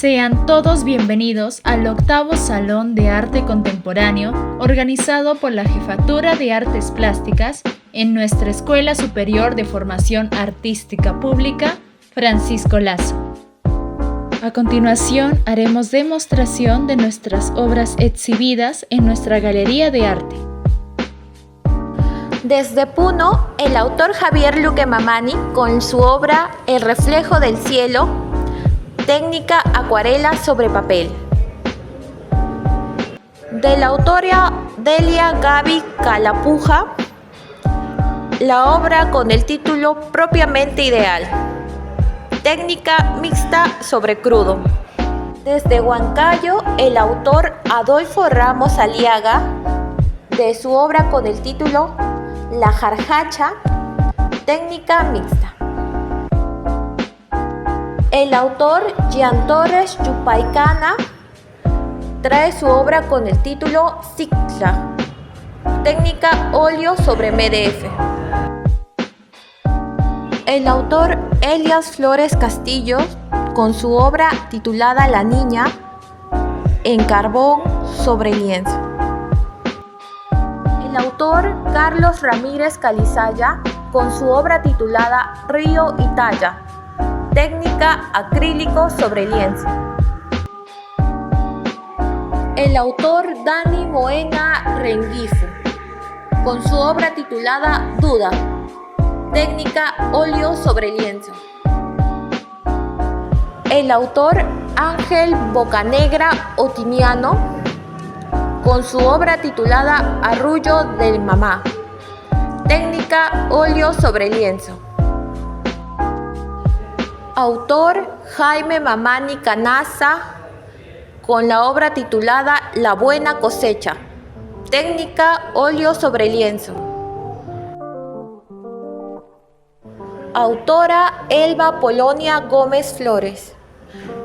Sean todos bienvenidos al 8º Salón de Arte Contemporáneo organizado por la Jefatura de Artes Plásticas en nuestra Escuela Superior de Formación Artística Pública, Francisco Lazo. A continuación haremos demostración de nuestras obras exhibidas en nuestra Galería de Arte. Desde Puno, el autor Javier Luque Mamani con su obra El reflejo del cielo, técnica acuarela sobre papel. De la autora Delia Gaby Calapuja, la obra con el título Propiamente Ideal, técnica mixta sobre crudo. Desde Huancayo, el autor Adolfo Ramos Aliaga, de su obra con el título La Jarjacha, técnica mixta. El autor Jean Torres Yupaicana trae su obra con el título Cicla, técnica óleo sobre MDF. El autor Elias Flores Castillo con su obra titulada La Niña en carbón sobre lienzo. El autor Carlos Ramírez Calizaya con su obra titulada Río y Talla, técnica acrílico sobre lienzo. El autor Dani Moena Rengifo con su obra titulada Duda, técnica óleo sobre lienzo. El autor Ángel Bocanegra Otiniano con su obra titulada Arrullo del Mamá, técnica óleo sobre lienzo. Autor Jaime Mamani Canaza con la obra titulada La Buena Cosecha, técnica óleo sobre lienzo. Autora Elba Polonia Gómez Flores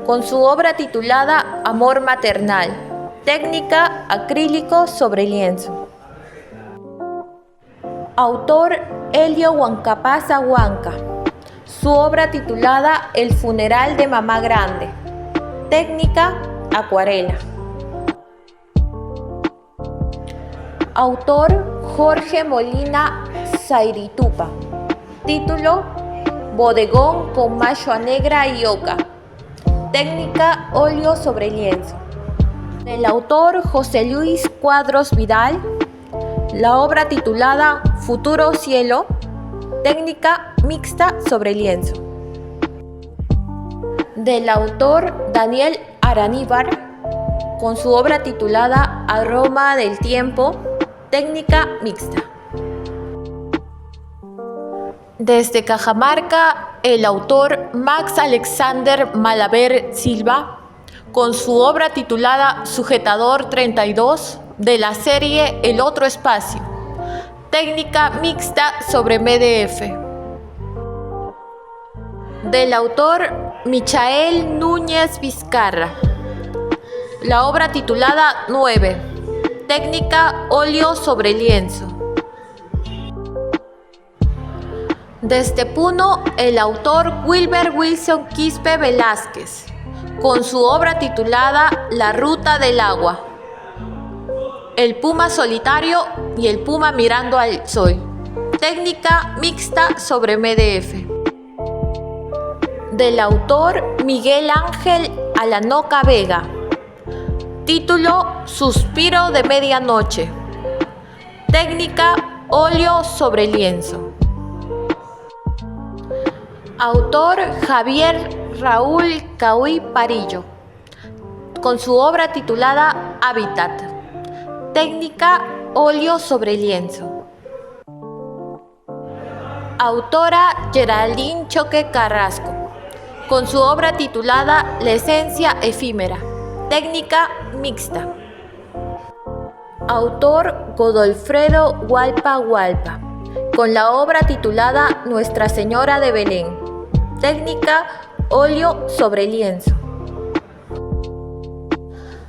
con su obra titulada Amor Maternal, técnica acrílico sobre lienzo. Autor Elio Huancapaza Huanca, su obra titulada El Funeral de Mamá Grande, técnica acuarela. Autor Jorge Molina Zairitupa, título Bodegón con Mashua Negra y Oca, técnica óleo sobre lienzo. El autor José Luis Cuadros Vidal, la obra titulada Futuro Cielo, técnica mixta sobre lienzo. Del autor Daniel Araníbar con su obra titulada Aroma del Tiempo, técnica mixta. Desde Cajamarca, el autor Max Alexander Malaver Silva con su obra titulada Sujetador 32 de la serie El Otro Espacio, técnica mixta sobre MDF. Del autor Michael Núñez Vizcarra, la obra titulada 9, técnica óleo sobre lienzo. Desde Puno, el autor Wilber Wilson Quispe Velázquez con su obra titulada La Ruta del Agua, El Puma Solitario y el Puma Mirando al Sol, técnica mixta sobre MDF. Del autor Miguel Ángel Alanoca Vega, título Suspiro de Medianoche, técnica óleo sobre lienzo. Autor Javier Raúl Cahuí Parillo con su obra titulada Hábitat, técnica óleo sobre lienzo. Autora Geraldine Choque Carrasco con su obra titulada La Esencia Efímera, técnica mixta. Autor Godolfredo Hualpa Hualpa con la obra titulada Nuestra Señora de Belén, técnica óleo sobre lienzo.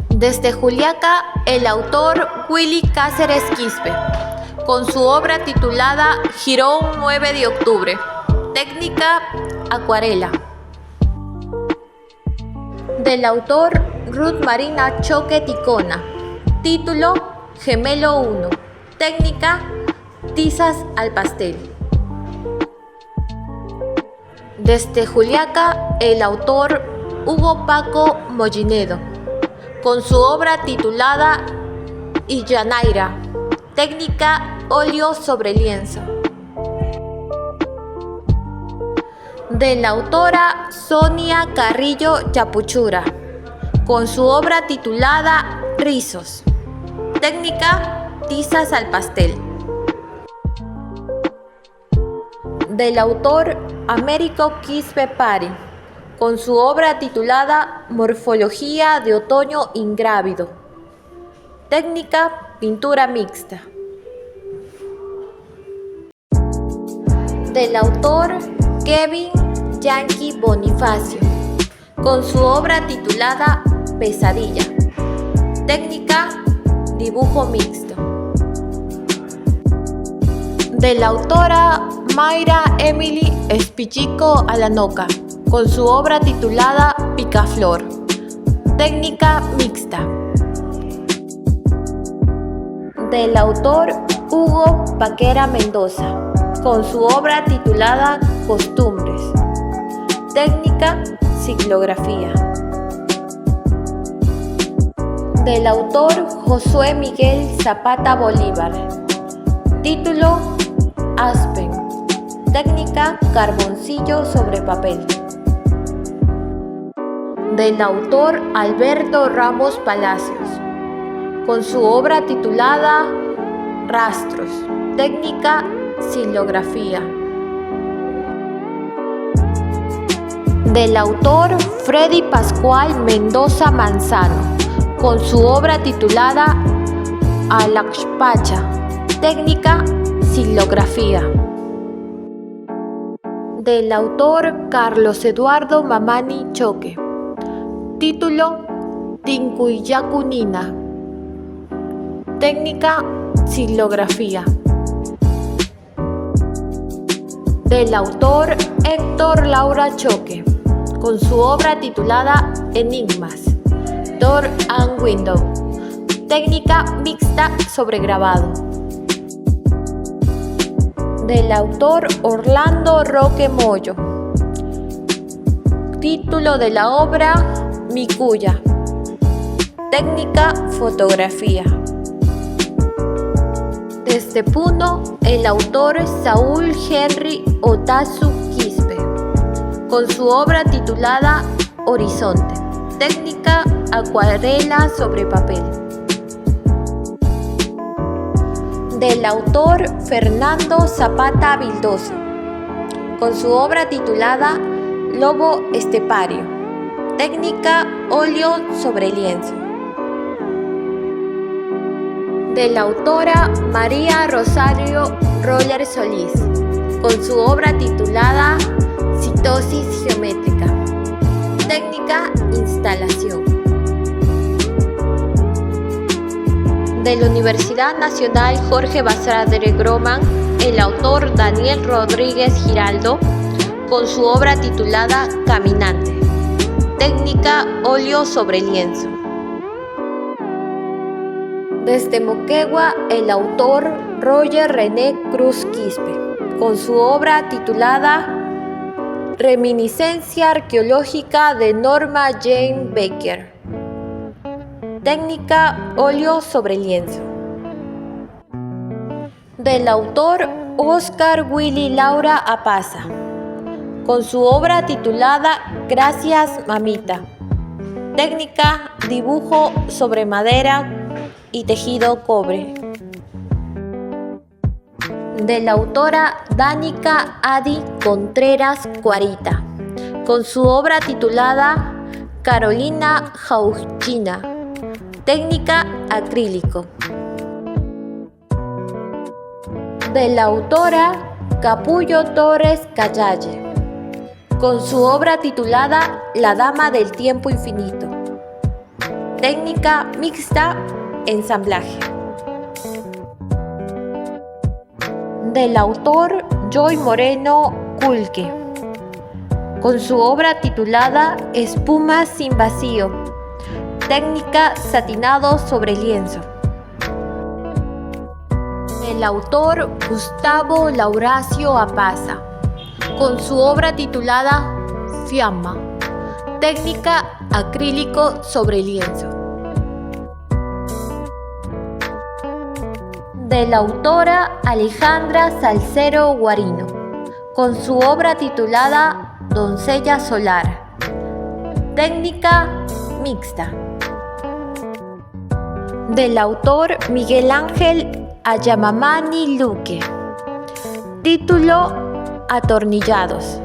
Desde Juliaca, el autor Willy Cáceres Quispe con su obra titulada Girón 9 de octubre, técnica acuarela. Del autor Ruth Marina Choque Ticona. Título: Gemelo 1. Técnica: tizas al pastel. Desde Juliaca, el autor Hugo Paco Mollinedo, con su obra titulada Illanaira. Técnica: óleo sobre lienzo. De la autora Sonia Carrillo Chapuchura, con su obra titulada Rizos. Técnica: tizas al pastel. Del autor Américo Quispe Pari, con su obra titulada Morfología de otoño ingrávido. Técnica: pintura mixta. Del autor Kevin Yankee Bonifacio, con su obra titulada Pesadilla. Técnica: dibujo mixto. De la autora Mayra Emily Espichico Alanoca, con su obra titulada Picaflor. Técnica mixta. Del autor Hugo Paquera Mendoza, con su obra titulada Costumbres. Técnica: ciclografía. Del autor Josué Miguel Zapata Bolívar. Título: Aspen. Técnica: carboncillo sobre papel. Del autor Alberto Ramos Palacios, con su obra titulada Rastros. Técnica: xilografía. Del autor Freddy Pascual Mendoza Manzano, con su obra titulada Alaxpacha. Técnica: xilografía. Del autor Carlos Eduardo Mamani Choque. Título: Tincuyacunina. Técnica: xilografía. Del autor Héctor Laura Choque, con su obra titulada Enigmas, Door and Window. Técnica mixta sobre grabado. Del autor Orlando Roque Moyo. Título de la obra: Micuya. Técnica: fotografía. Desde Puno, el autor Saúl Henry Otazu Quispe, con su obra titulada Horizonte. Técnica: acuarela sobre papel. Del autor Fernando Zapata Vildoso, con su obra titulada Lobo estepario. Técnica: óleo sobre lienzo. De la autora María Rosario Roller Solís, con su obra titulada Citosis geométrica. Técnica: instalación. De la Universidad Nacional Jorge Basadre Groman, el autor Daniel Rodríguez Giraldo, con su obra titulada Caminante. Técnica: óleo sobre lienzo. Desde Moquegua, el autor Roger René Cruz Quispe, con su obra titulada Reminiscencia arqueológica de Norma Jane Baker. Técnica: óleo sobre lienzo. Del autor Oscar Willy Laura Apaza, con su obra titulada Gracias Mamita. Técnica: dibujo sobre madera y tejido cobre. De la autora Danica Adi Contreras Cuarita, con su obra titulada Carolina Jauchina. Técnica: acrílico. De la autora Capullo Torres Callalle, con su obra titulada La Dama del Tiempo Infinito. Técnica: mixta, ensamblaje. Del autor Joy Moreno Culque, con su obra titulada Espuma sin vacío. Técnica satinado sobre lienzo. El autor Gustavo Lauracio Apaza, con su obra titulada Fiamma. Técnica acrílico sobre lienzo. De la autora Alejandra Salcero Guarino, con su obra titulada Doncella Solar. Técnica mixta. Del autor Miguel Ángel Ayamamani Luque. Título Atornillados.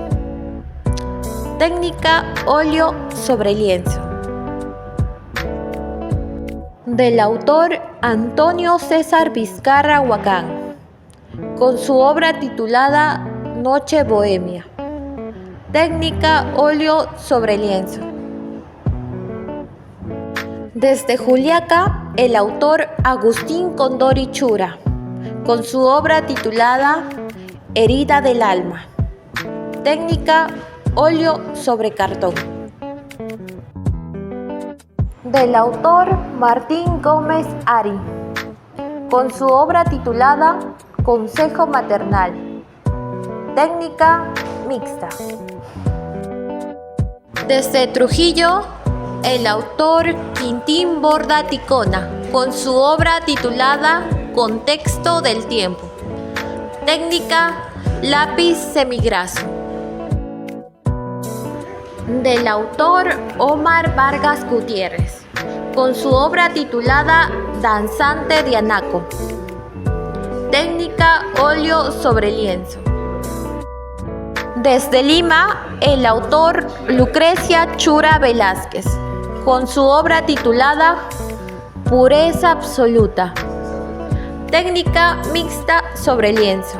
Técnica óleo sobre lienzo. Del autor Antonio César Vizcarra Huacán, con su obra titulada Noche Bohemia. Técnica óleo sobre lienzo. Desde Juliaca, el autor Agustín Condori Chura, con su obra titulada Herida del alma. Técnica óleo sobre cartón. Del autor Martín Gómez Ari, con su obra titulada Consejo Maternal. Técnica mixta. Desde Trujillo, el autor Quintín Borda Ticona, con su obra titulada Contexto del tiempo. Técnica lápiz semigraso. Del autor Omar Vargas Gutiérrez, con su obra titulada Danzante de Anaco. Técnica óleo sobre lienzo. Desde Lima, el autor Lucrecia Chura Velázquez, con su obra titulada Pureza absoluta. Técnica mixta sobre lienzo.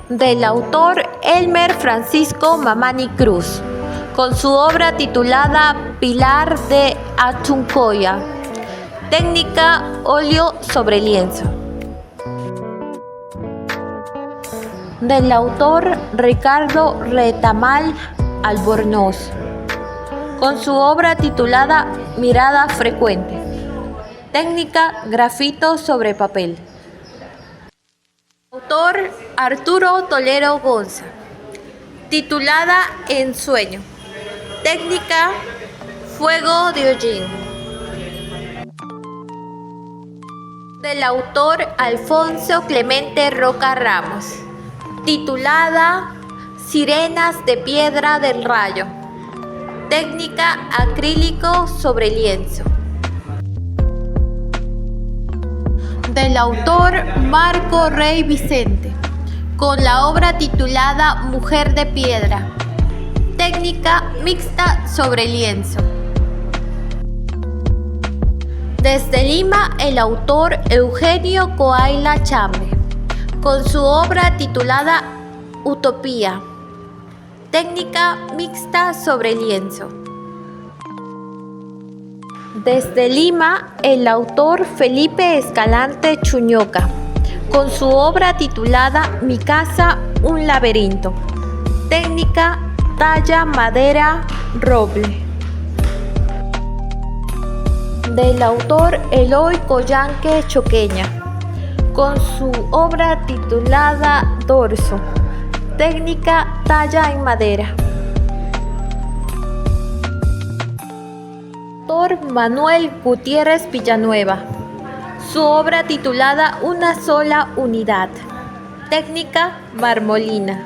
Del autor Elmer Francisco Mamani Cruz, con su obra titulada Pilar de Achuncoya. Técnica óleo sobre lienzo. Del autor Ricardo Retamal Albornoz, con su obra titulada Mirada frecuente. Técnica grafito sobre papel. Autor Arturo Tolero Gonza, titulada Ensueño. Técnica fuego de hollín. Del autor Alfonso Clemente Roca Ramos, titulada Sirenas de piedra del rayo. Técnica acrílico sobre lienzo. Del autor Marco Rey Vicente, con la obra titulada Mujer de piedra. Técnica mixta sobre lienzo. Desde Lima, el autor Eugenio Coaila Chambe, con su obra titulada Utopía. Técnica mixta sobre lienzo. Desde Lima, el autor Felipe Escalante Chuñoca, con su obra titulada Mi casa, un laberinto. Técnica talla madera roble. Del autor Eloy Collanque Choqueña, con su obra titulada Dorso. Técnica talla en madera. Autor Manuel Gutiérrez Villanueva, su obra titulada Una sola unidad. Técnica marmolina.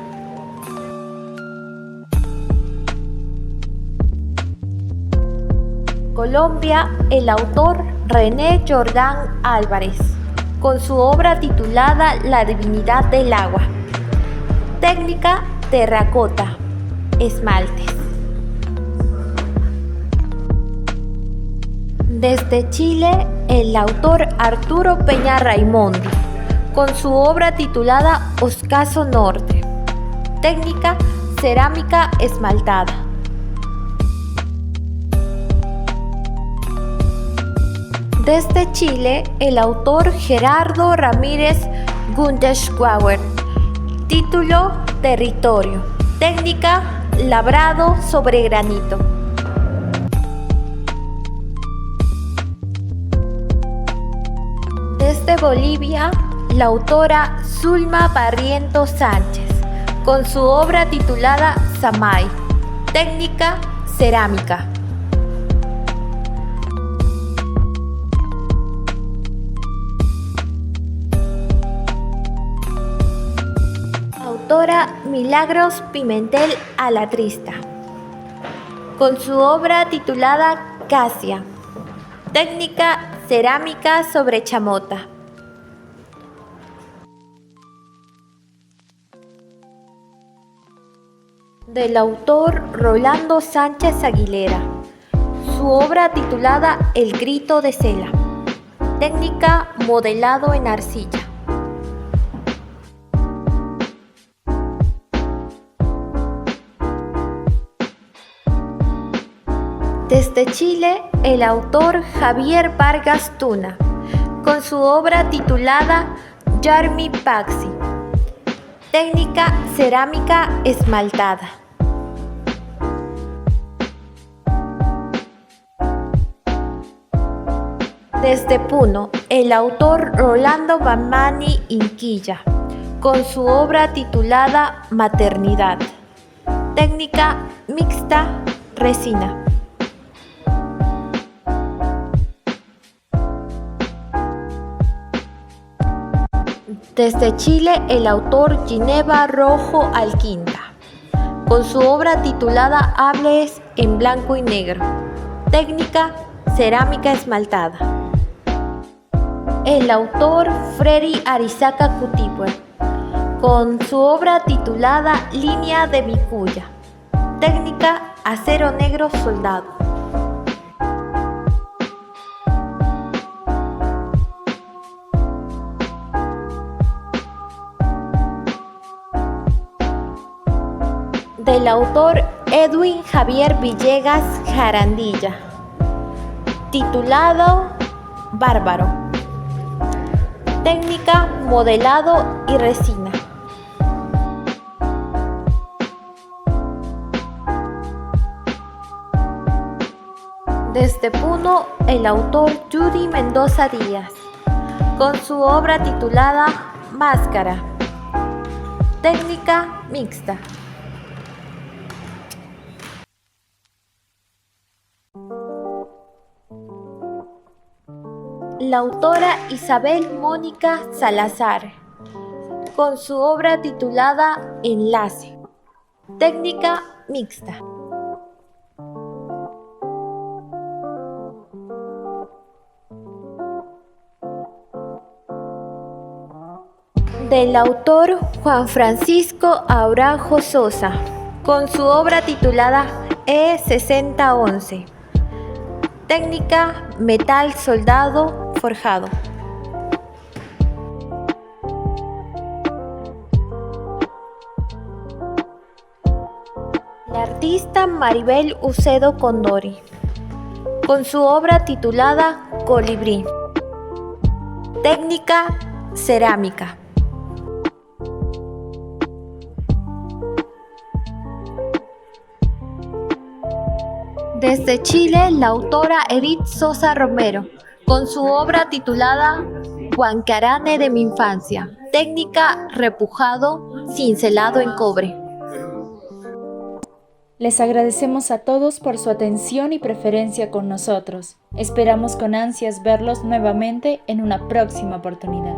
Colombia, el autor René Jordán Álvarez, con su obra titulada La divinidad del agua. Técnica terracota, esmaltes. Desde Chile, el autor Arturo Peña Raimondi, con su obra titulada Oscaso Norte. Técnica cerámica esmaltada. Desde Chile, el autor Gerardo Ramírez Gundeschwauer, Título: Territorio. Técnica: labrado sobre granito. Desde Bolivia, la autora Zulma Barrientos Sánchez, con su obra titulada Samay. Técnica: cerámica. Autora Milagros Pimentel Alatrista, con su obra titulada Casia. Técnica: cerámica sobre chamota. Del autor Rolando Sánchez Aguilera, su obra titulada El grito de Cela. Técnica: modelado en arcilla. Desde Chile, el autor Javier Vargas Tuna, con su obra titulada Yarmi Paxi. Técnica: cerámica esmaltada. Desde Puno, el autor Rolando Bamani Inquilla, con su obra titulada Maternidad. Técnica: mixta, resina. Desde Chile, el autor Ginebra Rojo Alquinta, con su obra titulada Hables en blanco y negro. Técnica: cerámica esmaltada. El autor Freddy Arizaca Cutipue, con su obra titulada Línea de Vicuña. Técnica: acero negro soldado. Del autor Edwin Javier Villegas Jarandilla, titulado Bárbaro. Técnica: modelado y resina. Desde Puno, el autor Judy Mendoza Díaz, con su obra titulada Máscara. Técnica: mixta. La autora Isabel Mónica Salazar, con su obra titulada Enlace. Técnica: mixta. Del autor Juan Francisco Araujo Sosa, con su obra titulada E6011. Técnica: metal soldado forjado. La artista Maribel Ucedo Condori, con su obra titulada Colibrí. Técnica: cerámica. Desde Chile, la autora Edith Sosa Romero, con su obra titulada Huancarane de mi infancia. Técnica: repujado, cincelado en cobre. Les agradecemos a todos por su atención y preferencia con nosotros. Esperamos con ansias verlos nuevamente en una próxima oportunidad.